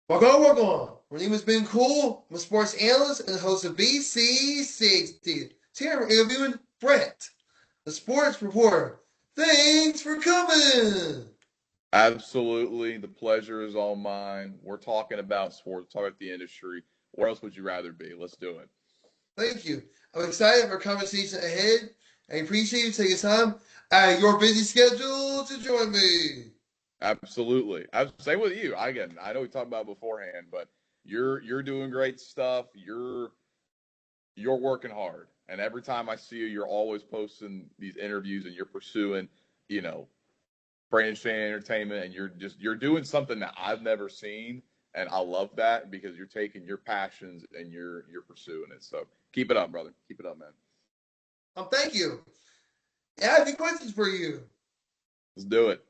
Welcome. My name is Ben Cool. I'm a sports analyst and host of BC60. Today we're interviewing Brett, the sports reporter. Thanks for coming. Absolutely. The pleasure is all mine. We're talking about sports, talking about the industry. Where else would you rather be? Let's do it. Thank you. I'm excited for our conversation ahead. I appreciate you taking time out of your busy schedule to join me. Absolutely. Same with you. Again, I know we talked about it beforehand, but you're doing great stuff. You're working hard. And every time I see you, you're always posting these interviews and you're pursuing, you know, Brandon Shane Entertainment, and you're doing something that I've never seen, and I love that because you're taking your passions and you're pursuing it. So keep it up, brother. Keep it up, man. Thank you. I have a few questions for you. Let's do it.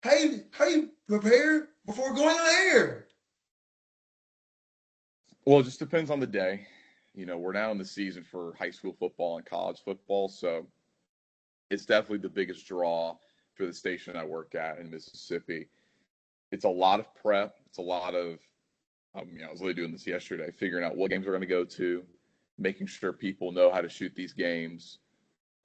How you prepare before going on air? Well, it just depends on the day. We're now in the season for high school football and college football, so it's definitely the biggest draw for the station I work at in Mississippi. It's a lot of prep. It's a lot of I was really doing this yesterday, figuring out what games we're going to go to, making sure people know how to shoot these games,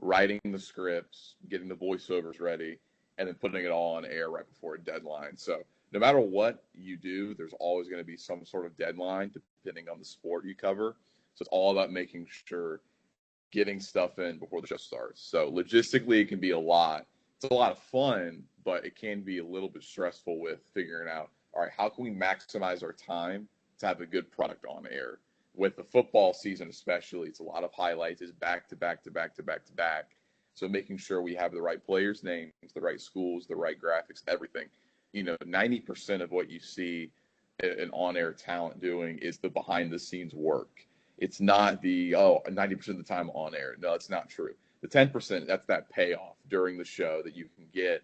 writing the scripts, getting the voiceovers ready, and then putting it all on air right before a deadline. So no matter what you do, there's always going to be some sort of deadline depending on the sport you cover. So it's all about making sure getting stuff in before the show starts. So logistically, it can be a lot. It's a lot of fun, but it can be a little bit stressful with figuring out, all right, how can we maximize our time to have a good product on air? With the football season, especially, it's a lot of highlights, it's back to back to back to back to back. So making sure we have the right players' names, the right schools, the right graphics, everything. 90% of what you see an on-air talent doing is the behind-the-scenes work. It's not the 90% of the time on air. No, it's not true. The 10%, that's that payoff during the show that you can get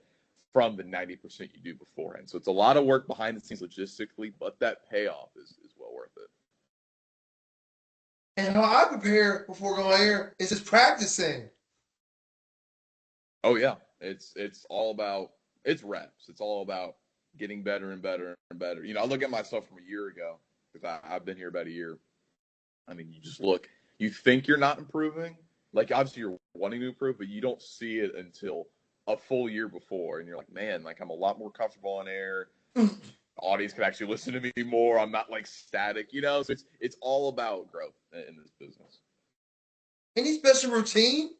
from the 90% you do beforehand. So it's a lot of work behind the scenes logistically, but that payoff is well worth it. And how I prepare before going on air is just practicing. Oh yeah, it's all about it's reps. It's all about getting better and better and better. I look at myself from a year ago because I've been here about a year. I mean, you just look, you think you're not improving. Like, obviously, you're wanting to improve, but you don't see it until a full year before. And you're like, man, like, I'm a lot more comfortable on air. The audience can actually listen to me more. I'm not like static. So it's all about growth in this business. Any special routine?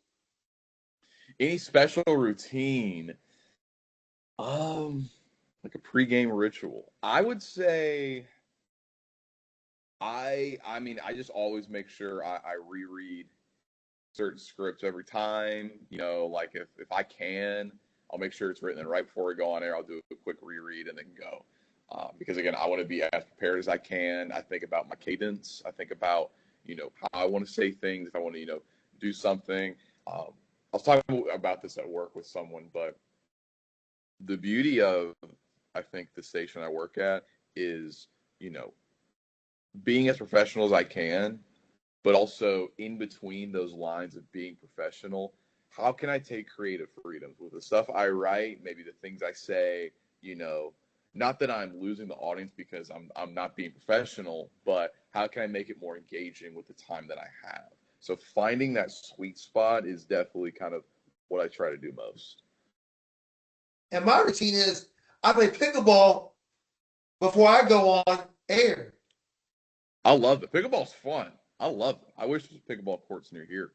Any special routine? Um, like a pregame ritual. I would say I mean, I just always make sure I reread certain scripts every time. Like if I can, I'll make sure it's written. And right before we go on air, I'll do a quick reread and then go. Because again, I want to be as prepared as I can. I think about my cadence. I think about how I want to say things. If I want to do something. I was talking about this at work with someone, but the beauty of I think the station I work at is you know being as professional as I can, but also in between those lines of being professional, how can I take creative freedoms with the stuff I write, maybe the things I say, you know, not that I'm losing the audience because I'm not being professional, but how can I make it more engaging with the time that I have? So finding that sweet spot is definitely kind of what I try to do most. And my routine is I play pickleball before I go on air. I love it. Pickleball's fun. I love it. I wish there was pickleball courts near here.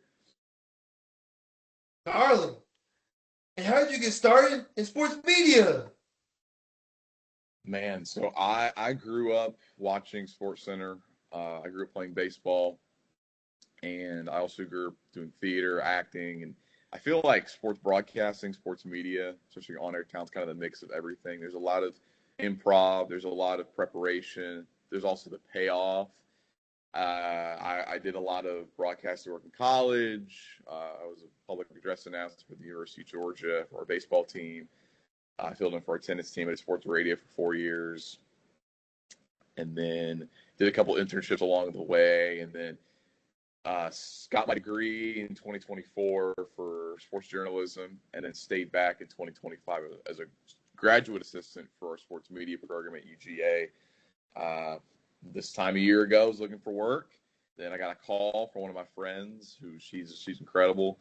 Darling. And how did you get started in sports media? Man, so I grew up watching Sports Center. I grew up playing baseball, and I also grew up doing theater, acting, and I feel like sports broadcasting, sports media, especially on air talent's kind of the mix of everything. There's a lot of improv. There's a lot of preparation. There's also the payoff. I did a lot of broadcasting work in college. I was a public address announcer for the University of Georgia for our baseball team. I filled in for our tennis team at sports radio for 4 years, and then did a couple internships along the way, and then got my degree in 2024 for sports journalism, and then stayed back in 2025 as a graduate assistant for our sports media program at UGA. This time a year ago, I was looking for work. Then I got a call from one of my friends who she's incredible.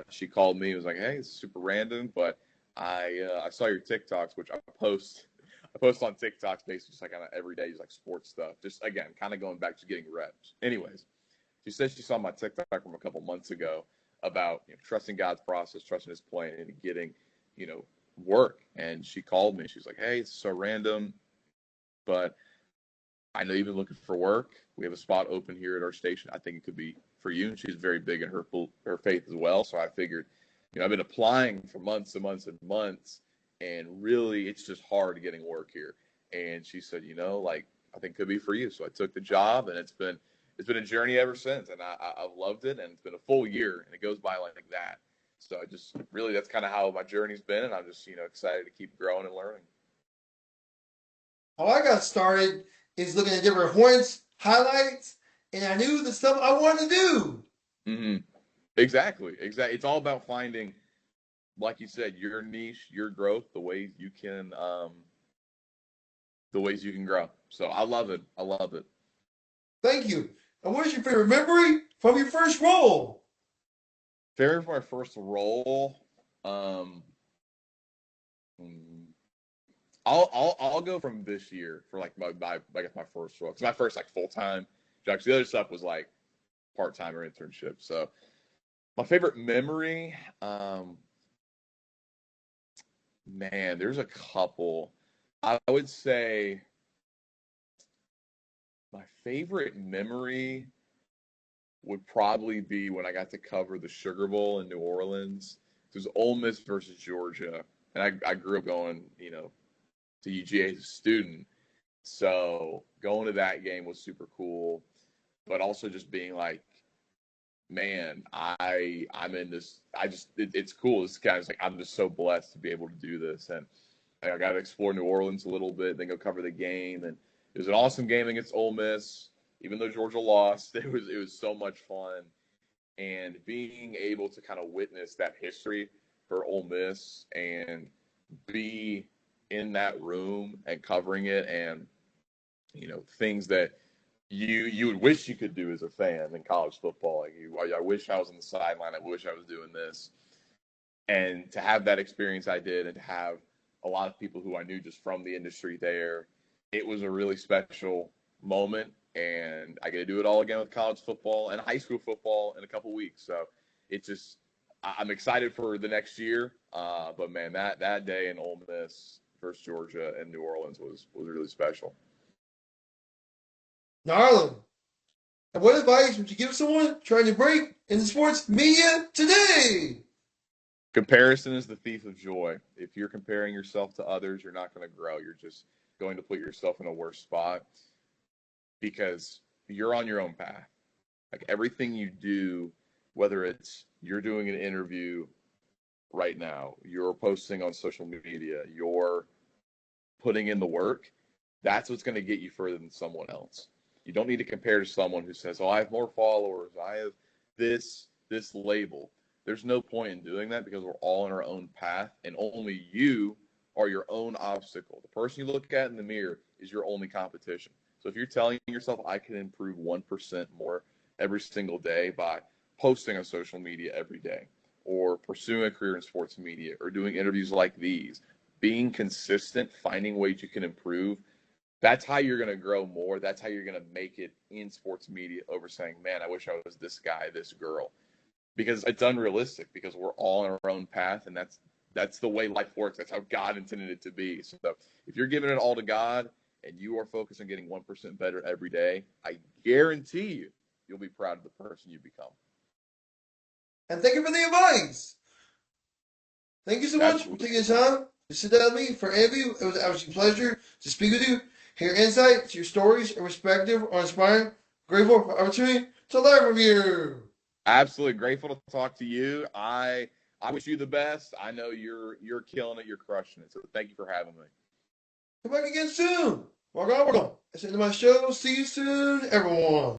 She called me and was like, "Hey, it's super random, but I saw your TikToks, which I post. I post on TikToks basically just like on every day, just like sports stuff. Just again, kind of going back to getting reps. Anyways, she said she saw my TikTok from a couple months ago about trusting God's process, trusting His plan, and getting you know work. And she called me. She's like, "Hey, it's so random, but I know you've been looking for work. We have a spot open here at our station. I think it could be for you." And she's very big in her faith as well. So I figured, I've been applying for months and months and months, and really it's just hard getting work here. And she said, like I think it could be for you. So I took the job, and it's been a journey ever since, and I've loved it, and it's been a full year, and it goes by like that. So I just really that's kind of how my journey's been, and I'm just excited to keep growing and learning. How I got started is looking at different Hornets highlights, and I knew the stuff I wanted to do. Mm-hmm. Exactly. It's all about finding, like you said, your niche, your growth, the ways you can grow. So I love it. I love it. Thank you. And what is your favorite memory from your first role? Favorite for my first role, um, hmm, I'll go from this year for like my I guess my first role, because my first like full time job. 'Cause the other stuff was like part time or internship. So my favorite memory, man, there's a couple. I would say my favorite memory would probably be when I got to cover the Sugar Bowl in New Orleans. It was Ole Miss versus Georgia, and I grew up going, to UGA as a student. So going to that game was super cool, but also just being like, man, I'm in this. It's cool. This kind of like I'm just so blessed to be able to do this, and I got to explore New Orleans a little bit, then go cover the game, and it was an awesome game against Ole Miss. Even though Georgia lost, it was so much fun, and being able to kind of witness that history for Ole Miss and be in that room and covering it, and things that you would wish you could do as a fan in college football. Like I wish I was on the sideline. I wish I was doing this, and to have that experience I did, and to have a lot of people who I knew just from the industry there, it was a really special moment. And I get to do it all again with college football and high school football in a couple weeks. So it's just I'm excited for the next year. But man, that day in Ole Miss versus Georgia and New Orleans was really special. Narland. And what advice would you give someone trying to break into sports media today? Comparison is the thief of joy. If you're comparing yourself to others, you're not going to grow. You're just going to put yourself in a worse spot, because you're on your own path. Like everything you do, whether it's you're doing an interview right now, you're posting on social media, you're putting in the work, that's what's going to get you further than someone else. You don't need to compare to someone who says, "Oh, I have more followers, I have this label." There's no point in doing that, because we're all on our own path, and only you are your own obstacle. The person you look at in the mirror is your only competition. So if you're telling yourself, "I can improve 1% more every single day by posting on social media every day, or pursuing a career in sports media, or doing interviews like these," being consistent, finding ways you can improve, that's how you're going to grow more. That's how you're going to make it in sports media over saying, "Man, I wish I was this guy, this girl." Because it's unrealistic, because we're all on our own path, and that's the way life works. That's how God intended it to be. So if you're giving it all to God and you are focused on getting 1% better every day, I guarantee you'll be proud of the person you become. And thank you for the advice. Thank you so much for Absolutely. taking the time to sit down with me for an interview. It was an absolute pleasure to speak with you. Hear insights, your stories, and perspective are inspiring. Grateful for the opportunity to learn from you. Absolutely grateful to talk to you. I wish you the best. I know you're killing it. You're crushing it. So thank you for having me. Come back again soon. Walk on, walk on. That's the end of my show. See you soon, everyone.